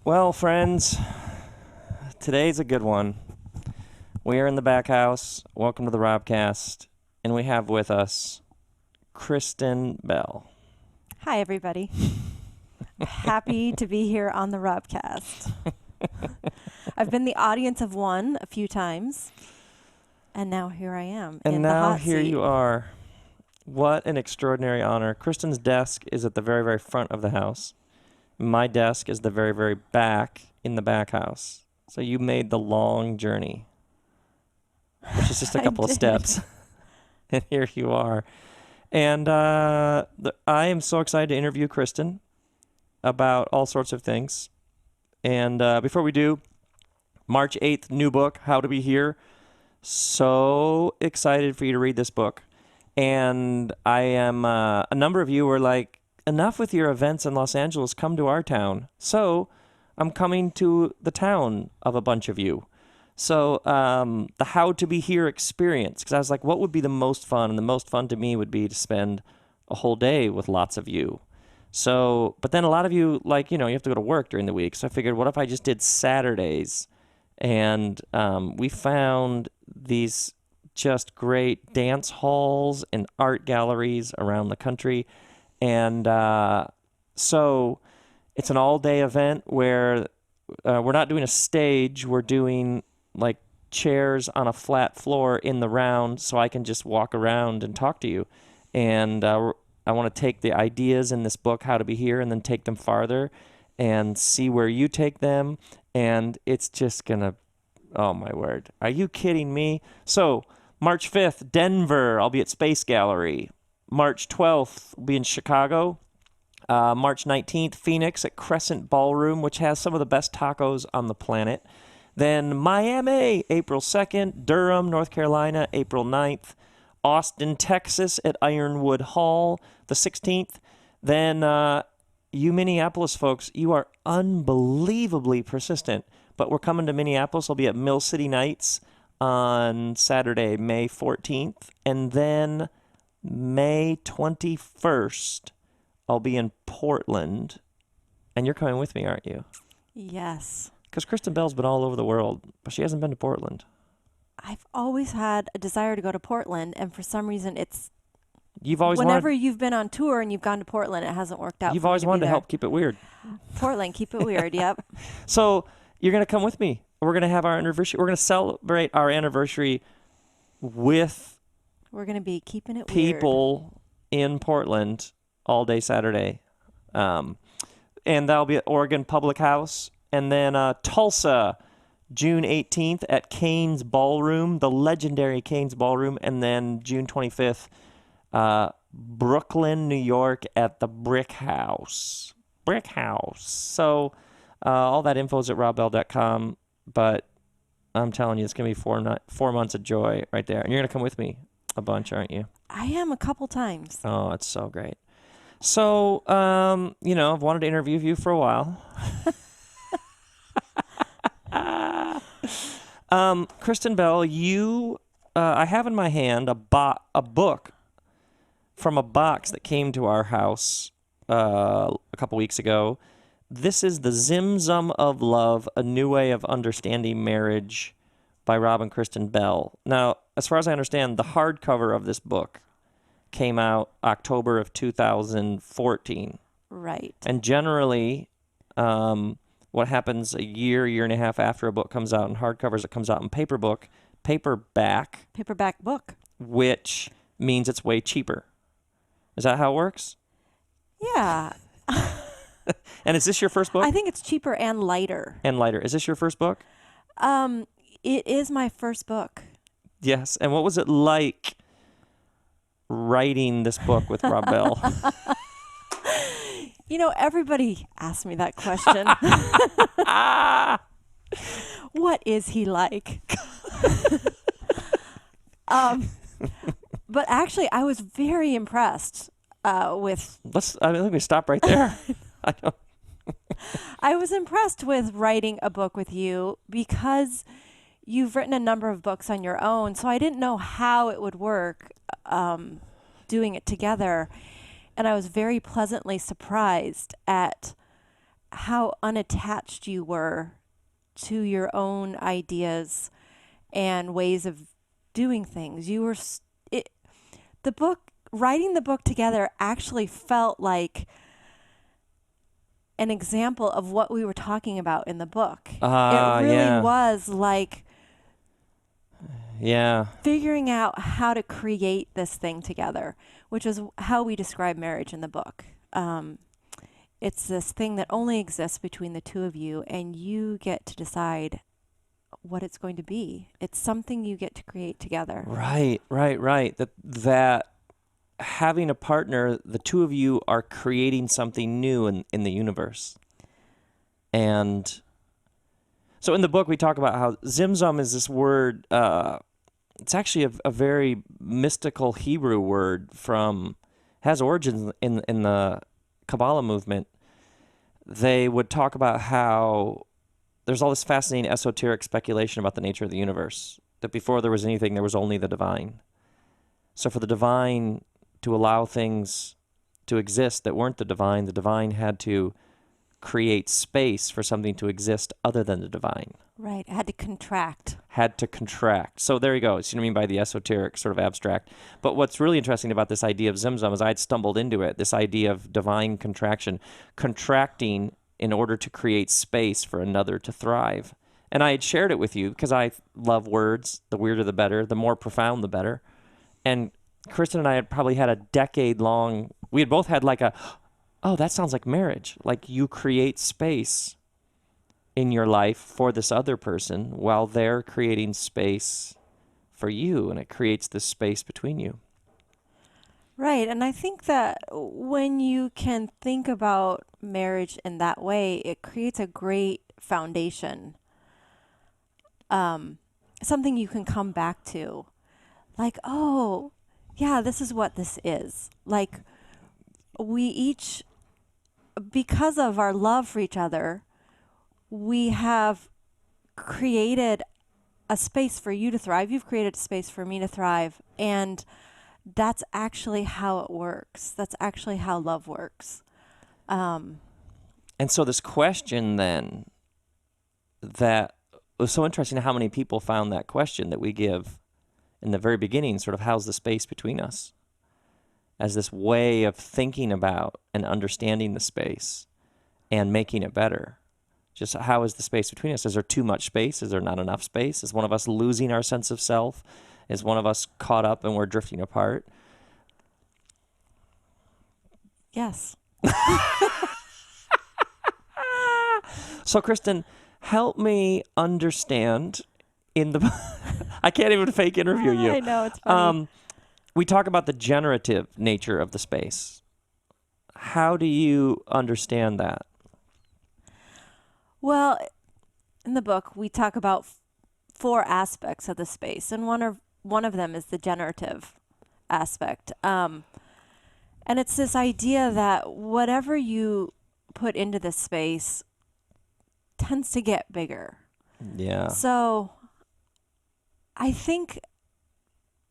Well, friends, today's a good one. We are in the back house. Welcome to the RobCast. And we have with us Kristen Bell. Hi, everybody. Happy to be here on the RobCast. I've been the audience of one a few times, and now here I am And in the now hot here seat. you are. What an extraordinary honor. Kristen's desk is at the very, very front of the house. My desk is the very, very back in the back house. So you made the long journey, which is just a I couple of did. steps. And here you are. And I am so excited to interview Kristen about all sorts of things. And before we do, March 8th, new book, How to Be Here. So excited for you to read this book. And I am, a number of you were like, enough with your events in Los Angeles, come to our town. So I'm coming to the town of a bunch of you. So the How to Be Here experience, because I was like, what would be the most fun? And the most fun to me would be to spend a whole day with lots of you. So, but then a lot of you, like, you have to go to work during the week. So I figured, what if I just did Saturdays? And we found these just great dance halls and art galleries around the country. And so it's an all-day event where we're not doing a stage. We're doing like chairs on a flat floor in the round so I can just walk around and talk to you. And I want to take the ideas in this book, How to Be Here, and then take them farther and see where you take them. And it's just going to, oh my word. Are you kidding me? So March 5th, Denver, I'll be at Space Gallery. March 12th, we'll be in Chicago. March 19th, Phoenix at Crescent Ballroom, which has some of the best tacos on the planet. Then Miami, April 2nd. Durham, North Carolina, April 9th. Austin, Texas at Ironwood Hall, the 16th. Then you Minneapolis folks, you are unbelievably persistent. But we're coming to Minneapolis. I'll be at Mill City Nights on Saturday, May 14th. And then May 21st, I'll be in Portland. And you're coming with me, aren't you? Yes. Because Kristen Bell's been all over the world, but she hasn't been to Portland. I've always had a desire to go to Portland, and for some reason You've always whenever wanted, you've been on tour and you've gone to Portland, it hasn't worked out you've for me always to wanted be to there. help keep it weird. Portland, keep it weird, yep. So you're going to come with me. We're going to have our anniversary. We're going to celebrate our anniversary with We're going to be keeping it weird. people in Portland all day Saturday. And that'll be at Oregon Public House. And then Tulsa, June 18th at Kane's Ballroom, the legendary Kane's Ballroom. And then June 25th, Brooklyn, New York at the Brick House. Brick House. So all that info is at robbell.com. But I'm telling you, it's going to be 4 months of joy right there. And you're going to come with me a bunch, aren't you? I am a couple times. Oh, it's so great. So, I've wanted to interview you for a while. Kristen Bell, I have in my hand a book from a box that came to our house a couple weeks ago. This is the Zimzum of Love, A New Way of Understanding Marriage by Rob and Kristen Bell. Now, as far as I understand, the hardcover of this book came out October of 2014. Right. And generally, what happens a year and a half after a book comes out in hardcovers, it comes out in paperback, Paperback book. which means it's way cheaper. Is that how it works? Yeah. And is this your first book? I think it's cheaper and lighter. And lighter. Is this your first book? It is my first book. Yes. And what was it like writing this book with Rob Bell? Everybody asks me that question. What is he like? But actually, I was very impressed with. Let me stop right there. I was impressed with writing a book with you because you've written a number of books on your own, so I didn't know how it would work doing it together. And I was very pleasantly surprised at how unattached you were to your own ideas and ways of doing things. You were the book, writing the book together actually felt like an example of what we were talking about in the book. It really Yeah. was like Yeah. figuring out how to create this thing together, which is how we describe marriage in the book. It's this thing that only exists between the two of you, and you get to decide what it's going to be. It's something you get to create together. Right. That having a partner, the two of you are creating something new in the universe. And so in the book, we talk about how Zimzum is this word. It's actually a very mystical Hebrew word has origins in the Kabbalah movement. They would talk about how there's all this fascinating esoteric speculation about the nature of the universe, that before there was anything, there was only the divine. So for the divine to allow things to exist that weren't the divine had to create space for something to exist other than the divine. Right. It had to contract. So there you go. So you know what I mean by the esoteric, sort of abstract. But what's really interesting about this idea of Zimzum is I'd stumbled into it, this idea of divine contraction, contracting in order to create space for another to thrive. And I had shared it with you because I love words. The weirder the better. The more profound the better. And Kristen and I had probably had a decade-long, we had both had like oh, that sounds like marriage. Like you create space in your life for this other person while they're creating space for you, and it creates this space between you. Right. And I think that when you can think about marriage in that way, it creates a great foundation. Something you can come back to. Like, oh, yeah, this is what this is. Like, we each, because of our love for each other, we have created a space for you to thrive. You've created a space for me to thrive. And that's actually how it works. That's actually how love works. And so this question then, that was so interesting how many people found that question that we give in the very beginning, sort of how's the space between us, as this way of thinking about and understanding the space and making it better. Just how is the space between us? Is there too much space? Is there not enough space? Is one of us losing our sense of self? Is one of us caught up and we're drifting apart? Yes. So, Kristen, help me understand in the... I can't even fake interview you. I know, it's funny. We talk about the generative nature of the space. How do you understand that? Well, in the book, we talk about four aspects of the space, and one of them is the generative aspect. And it's this idea that whatever you put into this space tends to get bigger. Yeah. So I think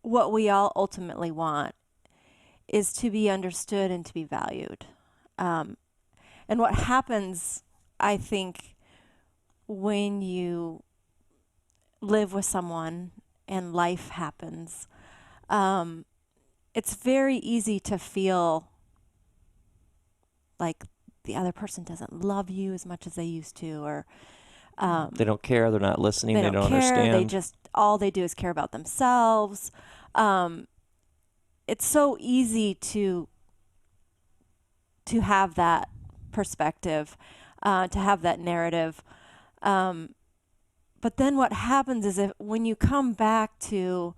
what we all ultimately want is to be understood and to be valued. And what happens, I think, when you live with someone and life happens, it's very easy to feel like the other person doesn't love you as much as they used to, or They don't care. They're not listening. they They don't don't care. understand. They just, all they do is care about themselves. It's so easy to have that perspective, to have that narrative. But then what happens is when you come back to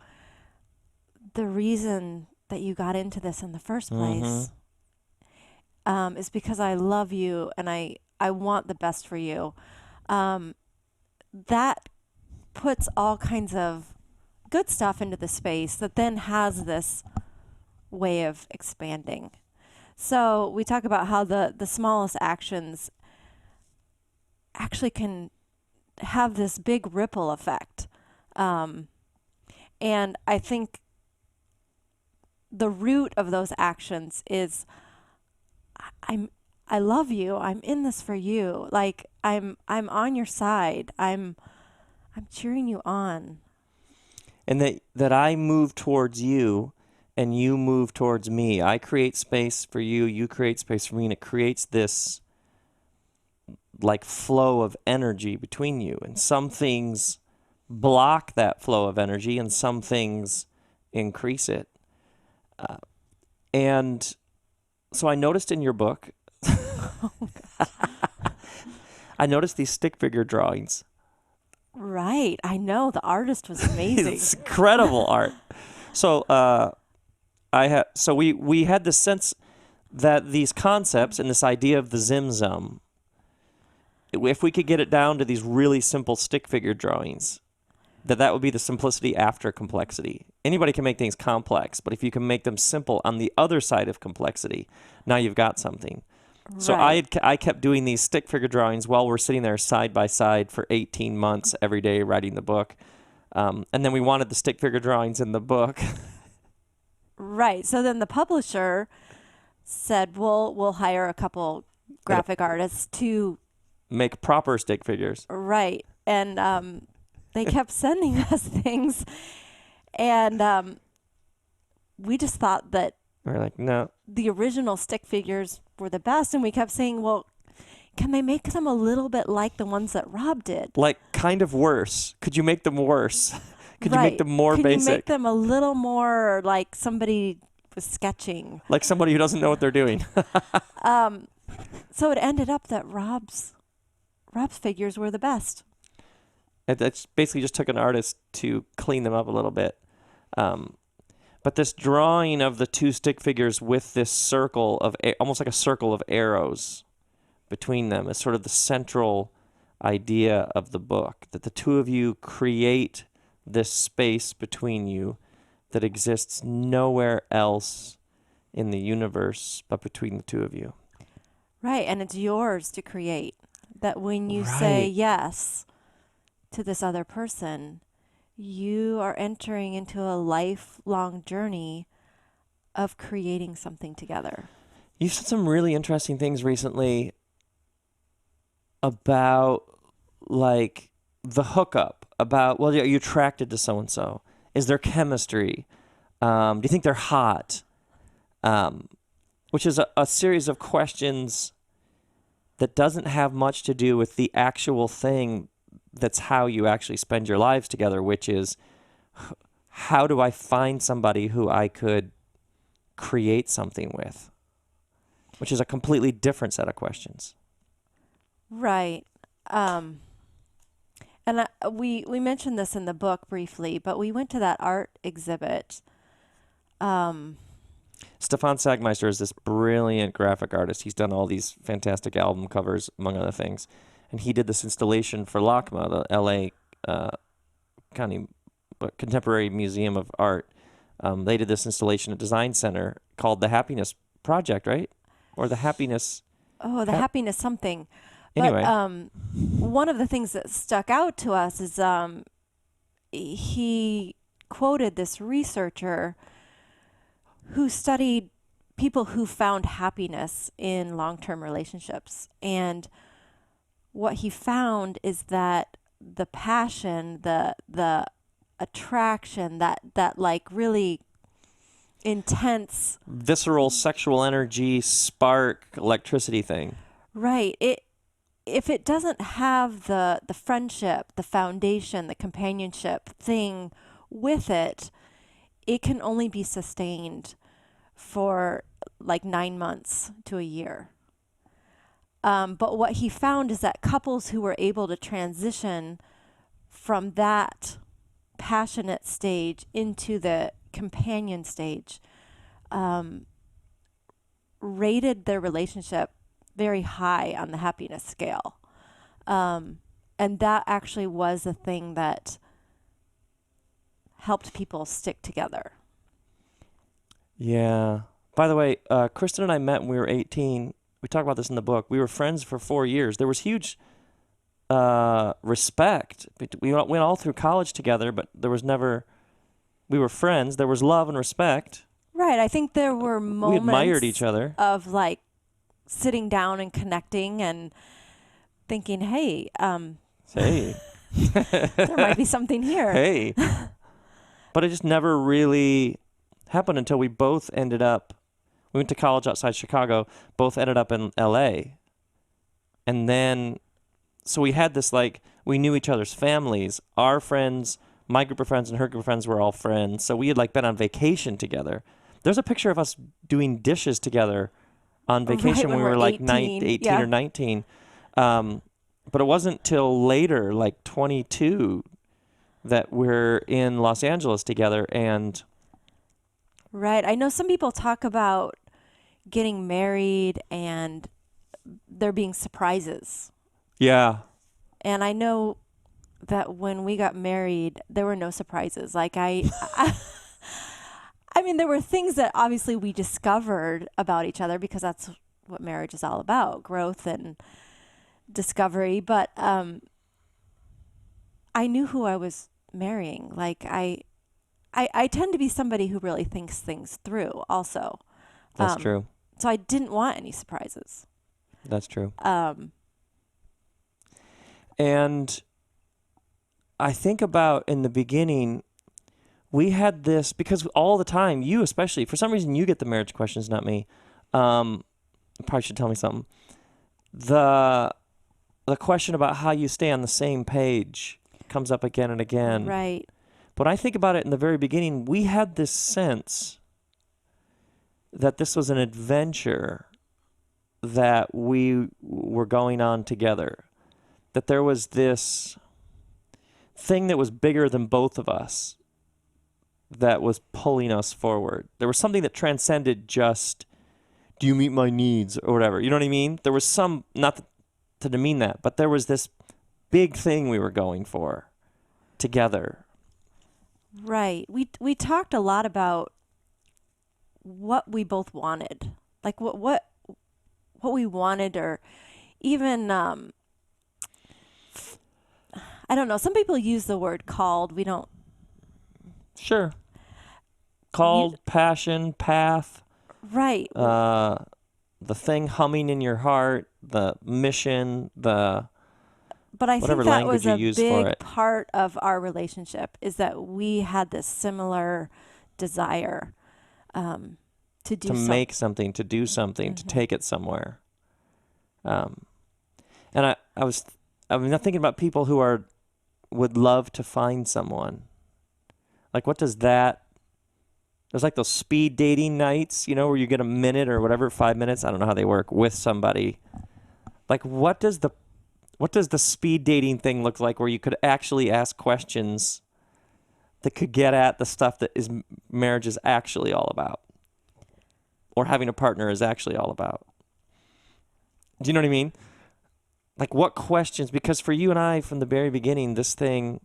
the reason that you got into this in the first place, is because I love you and I want the best for you. That puts all kinds of good stuff into the space that then has this way of expanding. So we talk about how the smallest actions actually can have this big ripple effect. And I think the root of those actions is I love you. I'm in this for you. Like I'm on your side. I'm cheering you on. And that I move towards you and you move towards me. I create space for you, you create space for me, and it creates this like flow of energy between you. And some things block that flow of energy and some things increase it. And so I noticed in your book, I noticed these stick figure drawings. Right. I know. The artist was amazing. It's incredible art. So we had the sense that these concepts and this idea of the Zimzum, if we could get it down to these really simple stick figure drawings, that would be the simplicity after complexity. Anybody can make things complex, but if you can make them simple on the other side of complexity, now you've got something. So Right. I kept doing these stick figure drawings while we're sitting there side by side for 18 months every day writing the book. And then we wanted the stick figure drawings in the book. Right. So then the publisher said, we'll hire a couple graphic artists to Make proper stick figures. Right. And they kept sending us things. And we just thought that We're like, no. the original stick figures were the best. And we kept saying, well, can they make them a little bit like the ones that Rob did? Like, kind of worse. Could you make them worse? Could you Right. make them more Could basic? you make them a little more like somebody was sketching? Like somebody who doesn't know what they're doing. So it ended up that Rob's figures were the best. It's basically just took an artist to clean them up a little bit. But this drawing of the two stick figures with this circle of, almost like a circle of arrows between them is sort of the central idea of the book, that the two of you create this space between you that exists nowhere else in the universe but between the two of you. Right. And it's yours to create. That when you say Right. yes to this other person, you are entering into a lifelong journey of creating something together. You've said some really interesting things recently about, like, the hookup, about, well, are you attracted to so-and-so? Is there chemistry? Do you think they're hot? Which is a series of questions that doesn't have much to do with the actual thing that's how you actually spend your lives together, which is, how do I find somebody who I could create something with? Which is a completely different set of questions. Right. And we mentioned this in the book briefly, but we went to that art exhibit. Stefan Sagmeister is this brilliant graphic artist. He's done all these fantastic album covers, among other things. And he did this installation for LACMA, the L.A. County Contemporary Museum of Art. They did this installation at Design Center called The Happiness Project, right? Or The Happiness... Oh, the happiness something. Anyway. But one of the things that stuck out to us is he quoted this researcher who studied people who found happiness in long-term relationships. And what he found is that the passion, the attraction, that like really intense, visceral sexual energy, spark, electricity thing. right. If it doesn't have the friendship, the foundation, the companionship thing with it, it can only be sustained for like 9 months to a year. But what he found is that couples who were able to transition from that passionate stage into the companion stage rated their relationship very high on the happiness scale. And that actually was the thing that helped people stick together. Yeah. By the way, Kristen and I met when we were 18. We talk about this in the book. We were friends for 4 years. There was huge respect. We went all through college together, but there was never... We were friends. There was love and respect. Right. I think there were moments We admired each other. of like sitting down and connecting and thinking, hey, Hey. there might be something here. Hey. But it just never really happened until we both ended up, we went to college outside Chicago, both ended up in LA. And then, so we had this, like, we knew each other's families. Our friends, my group of friends and her group of friends were all friends. So we had, like, been on vacation together. There's a picture of us doing dishes together on vacation when we were like 18 or 19. But it wasn't till later, like 22, that we're in Los Angeles together. And Right. I know some people talk about getting married and there being surprises. yeah, And I know that when we got married, there were no surprises. Like I mean, there were things that obviously we discovered about each other because that's what marriage is all about, growth and discovery. But I knew who I was marrying. Like I tend to be somebody who really thinks things through also. that's true. So I didn't want any surprises. That's true. And I think about in the beginning, we had this, because all the time, you especially, for some reason, you get the marriage questions, not me. You probably should tell me something. The question about how you stay on the same page comes up again and again. Right. But I think about it in the very beginning, we had this sense that this was an adventure that we were going on together. That there was this thing that was bigger than both of us that was pulling us forward. There was something that transcended just, do you meet my needs or whatever? You know what I mean? There was some, not to demean that, but there was this big thing we were going for together. Right. We talked a lot about what we both wanted. Like what we wanted, or even I don't know. Some people use the word called. We don't. Sure. Called, passion, path. Right. The thing humming in your heart, the mission, the But I whatever think that language was you a use for big it. part of our relationship, is that we had this similar desire to do To make something, to do something, to take it somewhere. And I'm not thinking about people who would love to find someone. Like, what does that? There's like those speed dating nights, where you get a minute or whatever, 5 minutes. I don't know how they work with somebody. Like, what does the speed dating thing look like, where you could actually ask questions that could get at the stuff that marriage is actually all about, or having a partner is actually all about? Do you know what I mean? Like, what questions? Because for you and I, from the very beginning, this thing,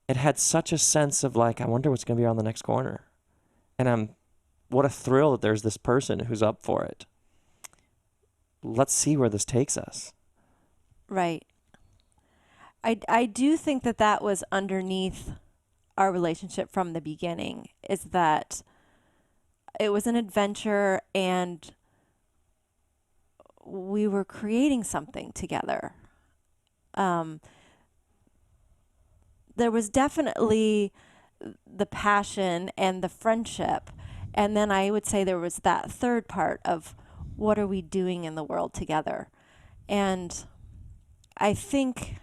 it had such a sense of, like, I wonder what's going to be around the next corner. And what a thrill that there's this person who's up for it. Let's see where this takes us. Right. I do think that was underneath our relationship from the beginning, is that it was an adventure and we were creating something together. There was definitely the passion and the friendship. And then I would say there was that third part of, what are we doing in the world together? And I think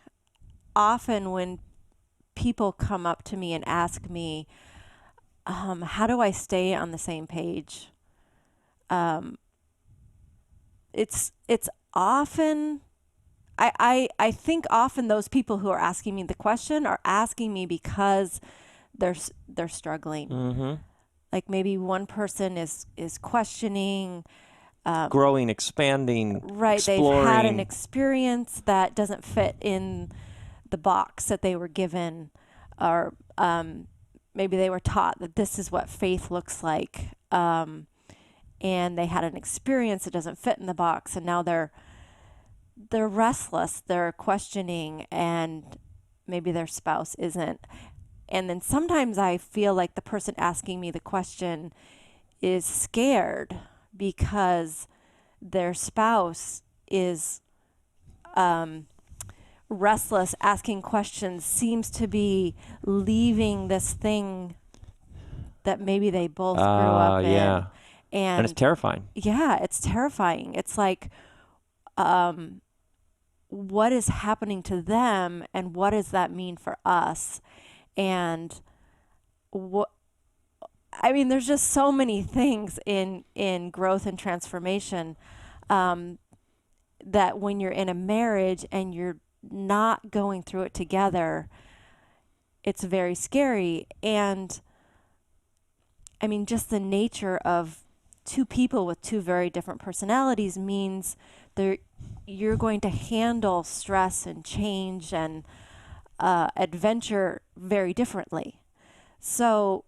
often when people come up to me and ask me, how do I stay on the same page? It's often, I think often those people who are asking me the question are asking me because they're struggling. Mm-hmm. Like maybe one person is questioning, growing, expanding, right? exploring. They've had an experience that doesn't fit in the box that they were given, or maybe they were taught that this is what faith looks like, and they had an experience that doesn't fit in the box, and now they're restless, they're questioning, and maybe their spouse isn't. And then sometimes I feel like the person asking me the question is scared because their spouse is restless, asking questions, seems to be leaving this thing that maybe they both grew up in. Yeah. And it's terrifying. Yeah, it's terrifying. It's like, what is happening to them, and what does that mean for us? And there's just so many things in growth and transformation, that when you're in a marriage and you're not going through it together, it's very scary. And just the nature of two people with two very different personalities means you're going to handle stress and change and adventure very differently. So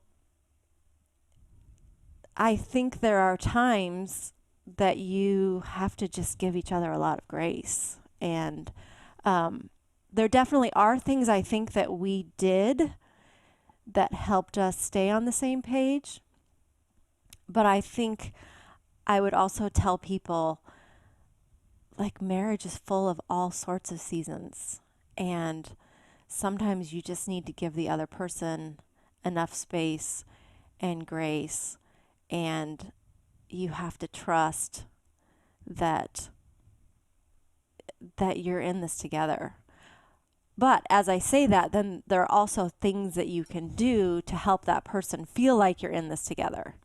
I think there are times that you have to just give each other a lot of grace. And there definitely are things I think that we did that helped us stay on the same page. But I think I would also tell people, like, marriage is full of all sorts of seasons. And sometimes you just need to give the other person enough space and grace. And you have to trust that you're in this together. But as I say that, then there are also things that you can do to help that person feel like you're in this together.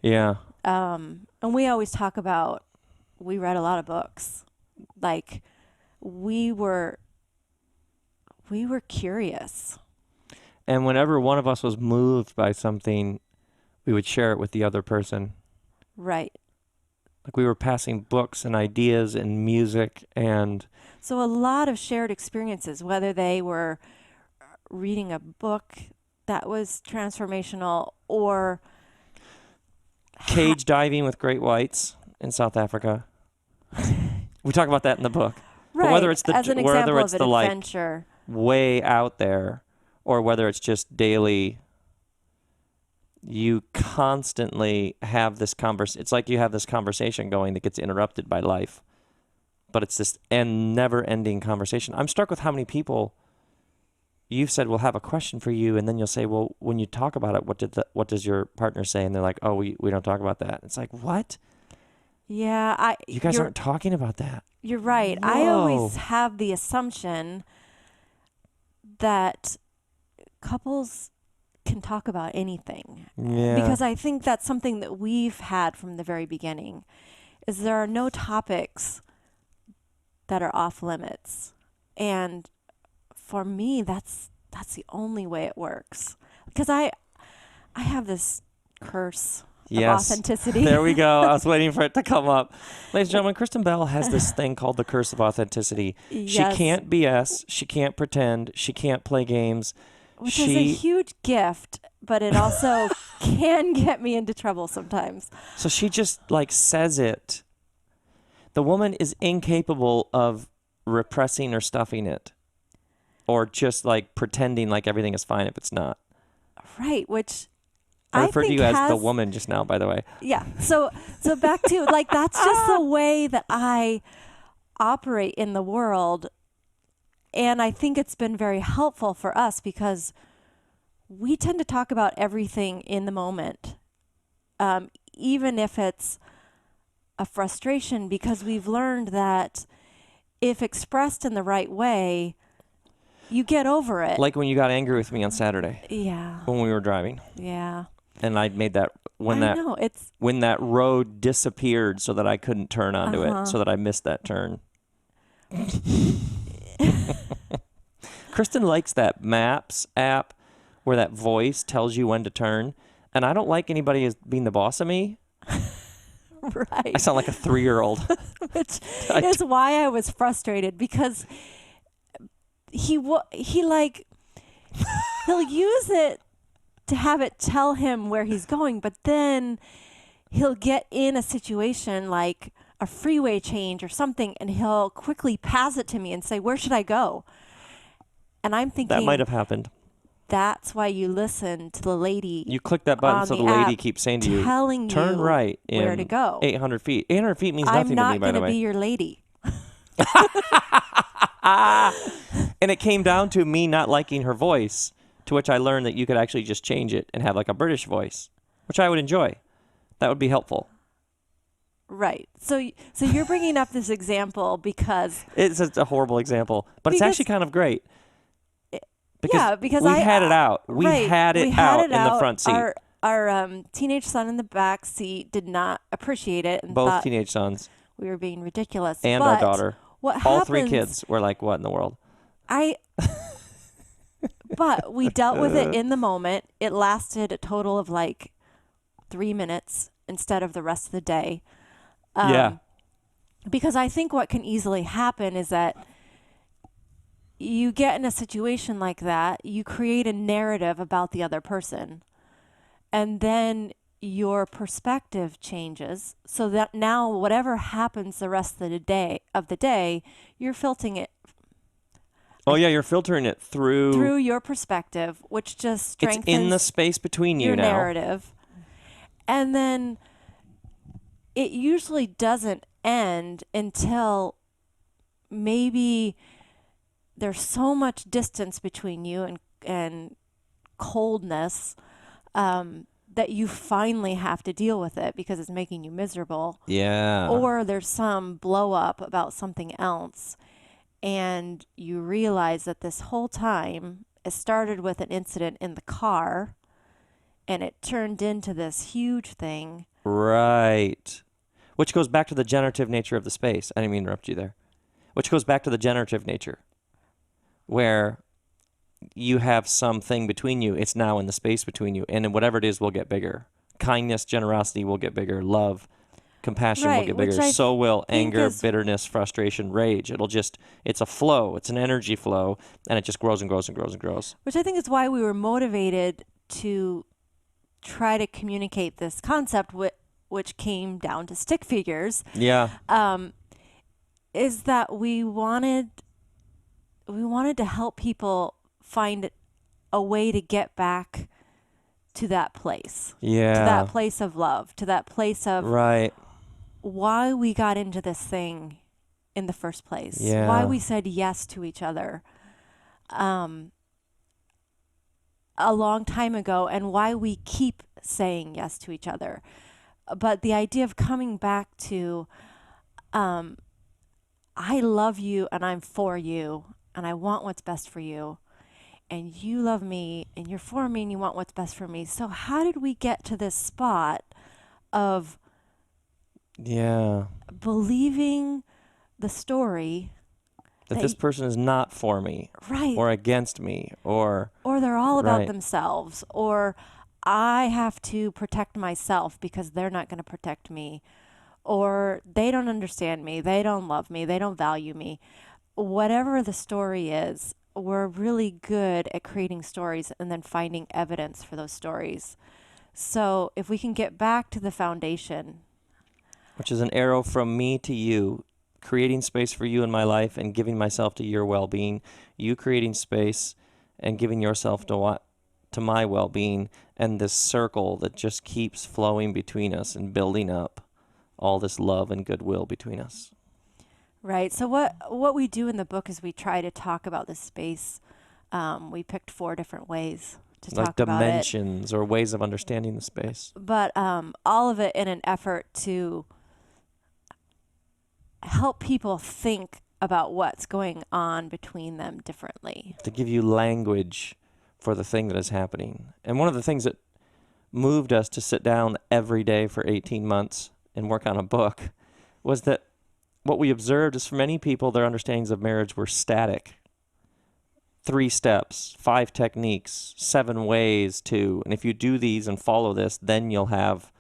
Yeah. And we always talk about, we read a lot of books. Like, we were curious. And whenever one of us was moved by something, we would share it with the other person. Right. Like, we were passing books and ideas and music, and so a lot of shared experiences, whether they were reading a book that was transformational or cage diving with great whites in South Africa. We talk about that in the book. Right. But whether it's as an example of an like adventure, way out there, or whether it's just daily, you constantly have this it's like you have this conversation going that gets interrupted by life. But it's this never-ending conversation. I'm struck with how many people you've said, we'll have a question for you, and then you'll say, well, when you talk about it, what does your partner say? And they're like, oh, we don't talk about that. It's like, what? Yeah, you guys aren't talking about that. You're right. Whoa. I always have the assumption that couples can talk about anything. Yeah. Because I think that's something that we've had from the very beginning, is there are no topics that are off limits. And for me, that's the only way it works. Because I have this curse of authenticity. There we go. I was waiting for it to come up. Ladies and gentlemen, Kristen Bell has this thing called the curse of authenticity. Yes. She can't BS. She can't pretend. She can't play games. Which is a huge gift, but it also can get me into trouble sometimes. So she just says it. The woman is incapable of repressing or stuffing it, or just pretending like everything is fine if it's not. Right, which I referred to you as the woman just now, by the way. Yeah. So back to that's just the way that I operate in the world. And I think it's been very helpful for us because we tend to talk about everything in the moment, even if it's a frustration, because we've learned that if expressed in the right way, you get over it. Like when you got angry with me on Saturday. Yeah. When we were driving. Yeah. And I made that when that road disappeared so that I couldn't turn onto it, so that I missed that turn. Kristen likes that Maps app where that voice tells you when to turn, and I don't like anybody as being the boss of me. Right. I sound like a 3-year-old. Which is why I was frustrated, because he'll use it to have it tell him where he's going, but then he'll get in a situation like a freeway change or something, and he'll quickly pass it to me and say, where should I go? And I'm thinking... That might have happened. that's why you listen to the lady You click that button on so the the lady app keeps saying to you, telling turn you right where to in go. 800 feet. 800 feet means I'm nothing to me, not by going the to be way. your lady. And it came down to me not liking her voice, to which I learned that you could actually just change it and have like a British voice, which I would enjoy. That would be helpful. Right. So you're bringing up this example because It's a horrible example, but it's actually kind of great. Because we had it out. We had it out in the front seat. Our teenage son in the back seat did not appreciate it and Both thought teenage sons we were being ridiculous. and But our daughter. what All happens, 3 kids were like, what in the world? But we dealt with it in the moment. It lasted a total of like 3 minutes instead of the rest of the day. Yeah. Because I think what can easily happen is that you get in a situation like that, you create a narrative about the other person, and then your perspective changes so that now whatever happens the rest of the day, you're filtering it. Oh, yeah, you're filtering it through your perspective, which just strengthens it's in the space between you your now. narrative. And then it usually doesn't end until maybe there's so much distance between you and coldness that you finally have to deal with it because it's making you miserable. Yeah. Or there's some blow up about something else, and you realize that this whole time it started with an incident in the car, and it turned into this huge thing. Right. Which goes back to the generative nature of the space. I didn't mean to interrupt you there. Which goes back to the generative nature, where you have something between you. It's now in the space between you. And whatever it is will get bigger. Kindness, generosity will get bigger. Love, compassion will get bigger. So will anger, bitterness, frustration, rage. It's a flow. It's an energy flow. And it just grows and grows and grows and grows. Which I think is why we were motivated to try to communicate this concept, which came down to stick figures. Yeah. Is that we wanted to help people find a way to get back to that place. Yeah. To that place of love, to that place of right. Why we got into this thing in the first place. Yeah. Why we said yes to each other a long time ago, and why we keep saying yes to each other. But the idea of coming back to I love you and I'm for you and I want what's best for you, and you love me and you're for me and you want what's best for me. So how did we get to this spot of believing the story that this person is not for me, right, or against me, or they're all about themselves, or I have to protect myself because they're not going to protect me, or they don't understand me, they don't love me, they don't value me. Whatever the story is, we're really good at creating stories and then finding evidence for those stories. So if we can get back to the foundation, which is an arrow from me to you, creating space for you in my life and giving myself to your well-being, you creating space and giving yourself to my well-being, and this circle that just keeps flowing between us and building up all this love and goodwill between us. Right. So what we do in the book is we try to talk about this space. We picked 4 different ways to talk about it. Like dimensions or ways of understanding the space. But all of it in an effort to help people think about what's going on between them differently. To give you language for the thing that is happening. And one of the things that moved us to sit down every day for 18 months and work on a book was that what we observed is for many people, their understandings of marriage were static. 3 steps, 5 techniques, 7 ways to, and if you do these and follow this, then you'll have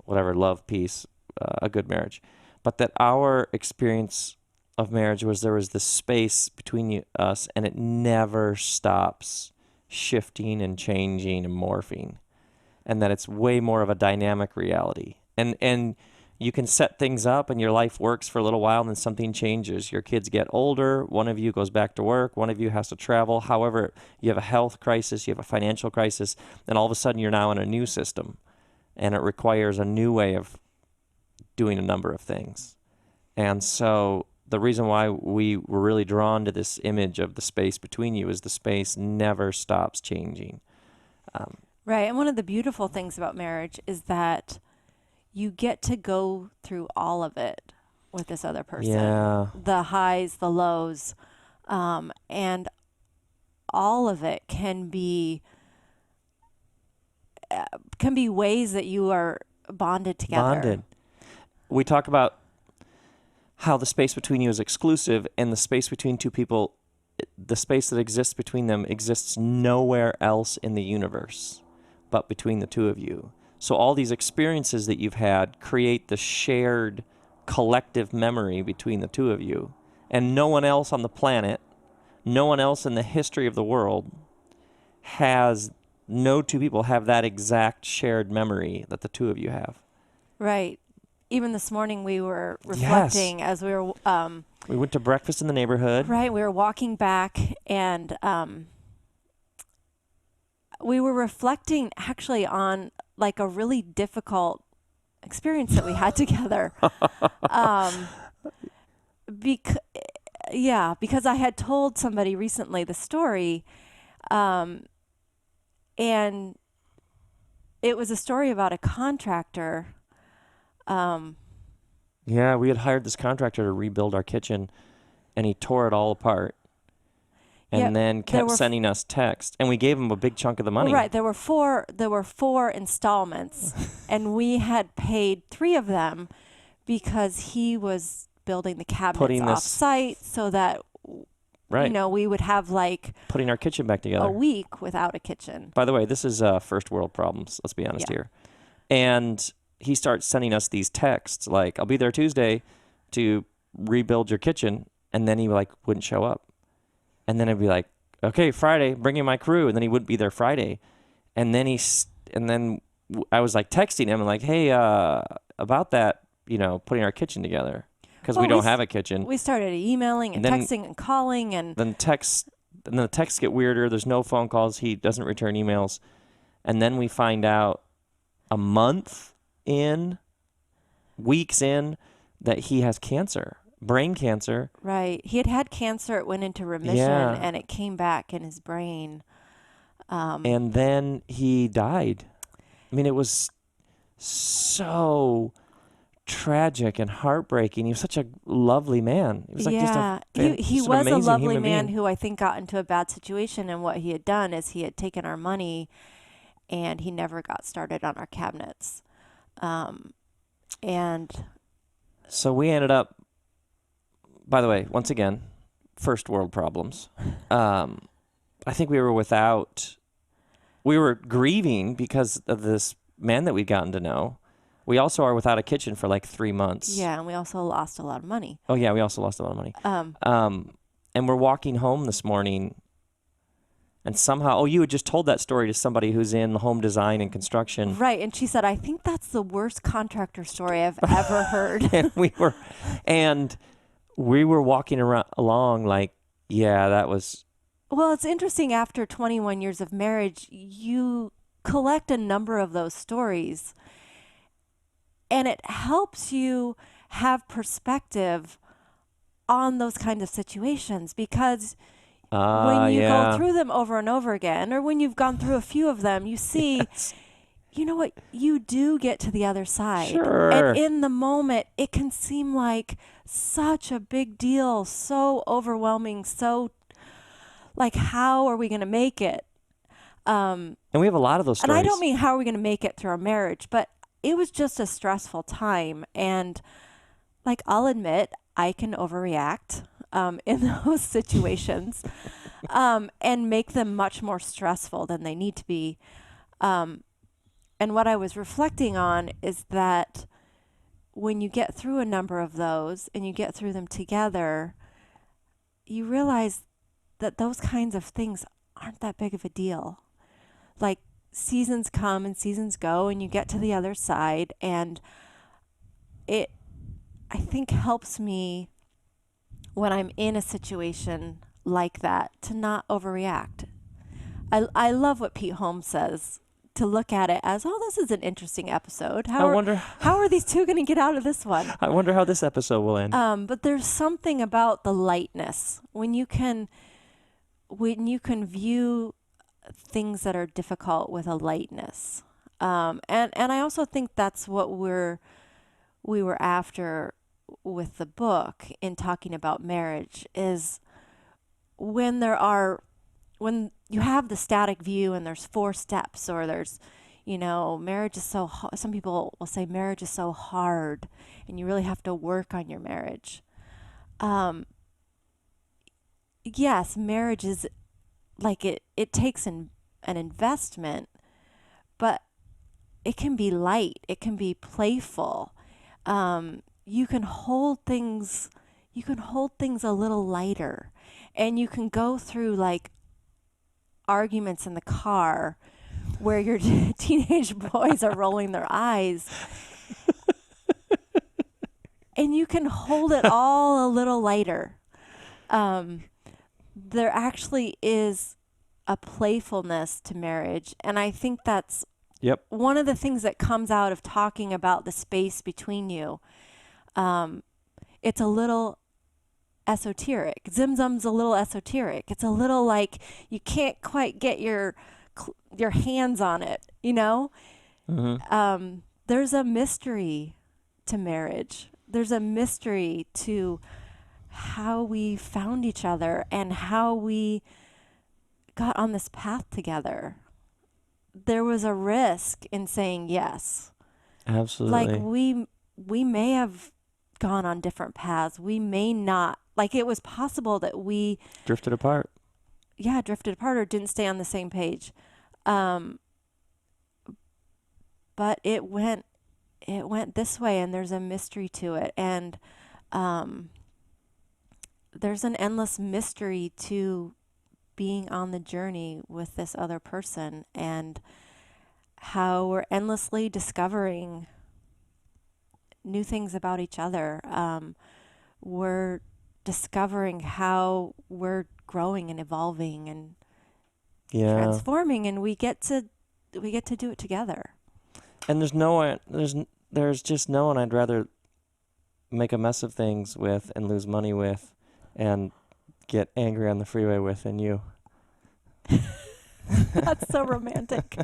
whatever, love, peace, a good marriage. But that our experience of marriage was there was this space between us, and it never stops shifting and changing and morphing, and that it's way more of a dynamic reality. And You can set things up and your life works for a little while and then something changes. Your kids get older. One of you goes back to work. One of you has to travel. However, you have a health crisis. You have a financial crisis. And all of a sudden you're now in a new system. And it requires a new way of doing a number of things. And so the reason why we were really drawn to this image of the space between you is the space never stops changing. Right. And one of the beautiful things about marriage is that you get to go through all of it with this other person. Yeah. The highs, the lows, and all of it can be ways that you are bonded together. Bonded. We talk about how the space between you is exclusive, and the space between two people, the space that exists between them exists nowhere else in the universe but between the two of you. So all these experiences that you've had create the shared collective memory between the two of you. And no one else on the planet, no one else in the history of the world no two people have that exact shared memory that the two of you have. Right. Even this morning we were reflecting as we were... we went to breakfast in the neighborhood. Right. We were walking back and we were reflecting actually on like a really difficult experience that we had together. Because I had told somebody recently the story, and it was a story about a contractor. Yeah, we had hired this contractor to rebuild our kitchen, and he tore it all apart. And then kept sending us texts, and we gave him a big chunk of the money. Well, right, there were four installments, and we had paid 3 of them because he was building the cabinets off-site so that we would have like putting our kitchen back together a week without a kitchen. By the way, this is first world problems. Let's be honest here. And he starts sending us these texts like, "I'll be there Tuesday to rebuild your kitchen," and then he wouldn't show up. And then I'd be like, "Okay, Friday, bring in my crew." And then he wouldn't be there Friday. And then I was like texting him and like, "Hey, about that, putting our kitchen together because we don't have a kitchen." We started emailing and texting and calling, and then the texts get weirder. There's no phone calls. He doesn't return emails. And then we find out weeks in, that he has cancer. Brain cancer. Right. He had cancer. It went into remission and it came back in his brain. And then he died. I mean, it was so tragic and heartbreaking. He was such a lovely man. He was he was a lovely man who I think got into a bad situation, and what he had done is he had taken our money and he never got started on our cabinets. And so we ended up, by the way, once again, first world problems. I think we were grieving because of this man that we'd gotten to know. We also are without a kitchen for like 3 months. Yeah, and we also lost a lot of money. Oh yeah, we also lost a lot of money. And we're walking home this morning, and somehow, you had just told that story to somebody who's in home design and construction. Right, and she said, "I think that's the worst contractor story I've ever heard." And we were walking along like, yeah, that was... Well, it's interesting, after 21 years of marriage, you collect a number of those stories, and it helps you have perspective on those kinds of situations, because when you go through them over and over again, or when you've gone through a few of them, you see, you know what, you do get to the other side. Sure. And in the moment, it can seem like such a big deal, so overwhelming, so like, how are we going to make it? And we have a lot of those stories. And I don't mean how are we going to make it through our marriage, but it was just a stressful time. And like, I'll admit, I can overreact in those situations and make them much more stressful than they need to be. And what I was reflecting on is that when you get through a number of those and you get through them together, you realize that those kinds of things aren't that big of a deal. Like, seasons come and seasons go, and you get to the other side, and it, I think, helps me when I'm in a situation like that to not overreact. I love what Pete Holmes says, to look at it as, oh, this is an interesting episode. I wonder How are these two going to get out of this one? I wonder how this episode will end. But there's something about the lightness when you can view things that are difficult with a lightness. And I also think that's what we were after with the book in talking about marriage, is when you have the static view and there's 4 steps, or there's, marriage is so some people will say marriage is so hard and you really have to work on your marriage. Yes, marriage is like it takes an investment, but it can be light, it can be playful. You can hold things a little lighter, and you can go through like arguments in the car where your teenage boys are rolling their eyes, and you can hold it all a little lighter. There actually is a playfulness to marriage, and I think that's one of the things that comes out of talking about the space between you. It's a little esoteric. Zimzum's a little esoteric. It's a little like you can't quite get your hands on it, Mm-hmm. There's a mystery to marriage. There's a mystery to how we found each other and how we got on this path together. There was a risk in saying yes. Absolutely. Like we may have gone on different paths. We may not. Like, it was possible that we drifted apart. Yeah, drifted apart or didn't stay on the same page. But it went this way, and there's a mystery to it, and there's an endless mystery to being on the journey with this other person, and how we're endlessly discovering new things about each other. We're discovering how we're growing and evolving and transforming, and we get to do it together. And there's just no one I'd rather make a mess of things with and lose money with and get angry on the freeway with than you. That's so romantic.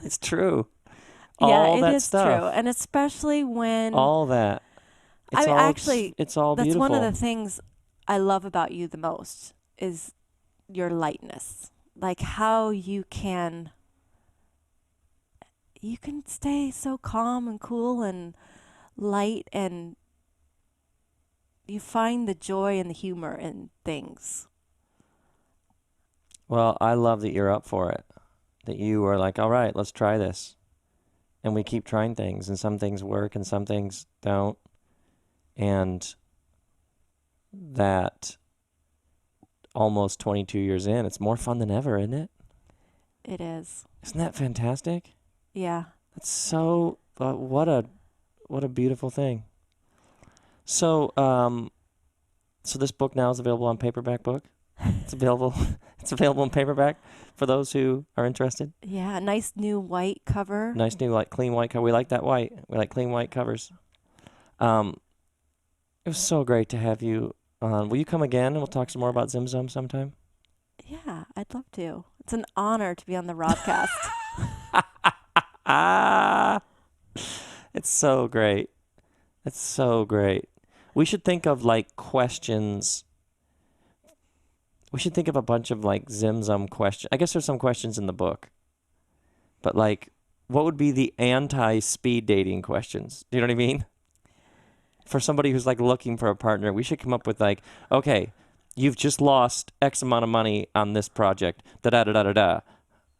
It's true. Yeah, All that it is stuff. true. And especially when all that. It's all that's beautiful. one of the things I love about you the most is your lightness. Like how you can stay so calm and cool and light, and you find the joy and the humor in things. Well, I love that you're up for it. That you are like, all right, let's try this. And we keep trying things, and some things work and some things don't. And that almost 22 years in, it's more fun than ever, isn't it? It is. Isn't that fantastic? Yeah. That's so, what a beautiful thing. So, so this book now is available on paperback book. It's available in paperback for those who are interested. Yeah, nice new white cover. Nice new clean white cover. We like that white. We like clean white covers. It was so great to have you on. Will you come again and we'll talk some more about Zimzum sometime? Yeah, I'd love to. It's an honor to be on the RobCast. It's so great. It's so great. We should think of like questions. We should think of a bunch of like Zimzum questions. I guess there's some questions in the book. But like, what would be the anti-speed dating questions? Do you know what I mean? For somebody who's like looking for a partner, we should come up with like, okay, you've just lost X amount of money on this project. Da-da-da-da-da-da.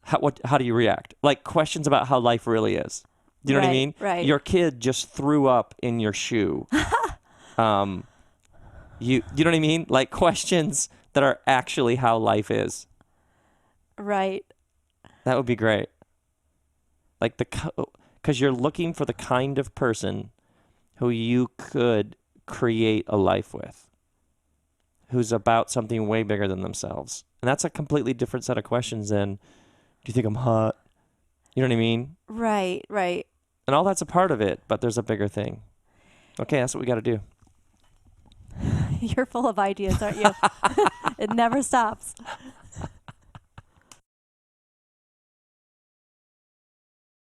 How do you react? Like questions about how life really is. Do you know what I mean? Right. Your kid just threw up in your shoe. You know what I mean? Like questions that are actually how life is. Right. That would be great. Like because you're looking for the kind of person who you could create a life with, who's about something way bigger than themselves? And that's a completely different set of questions than, do you think I'm hot? You know what I mean? Right, right. And all that's a part of it, but there's a bigger thing. Okay, that's what we got to do. You're full of ideas, aren't you? It never stops.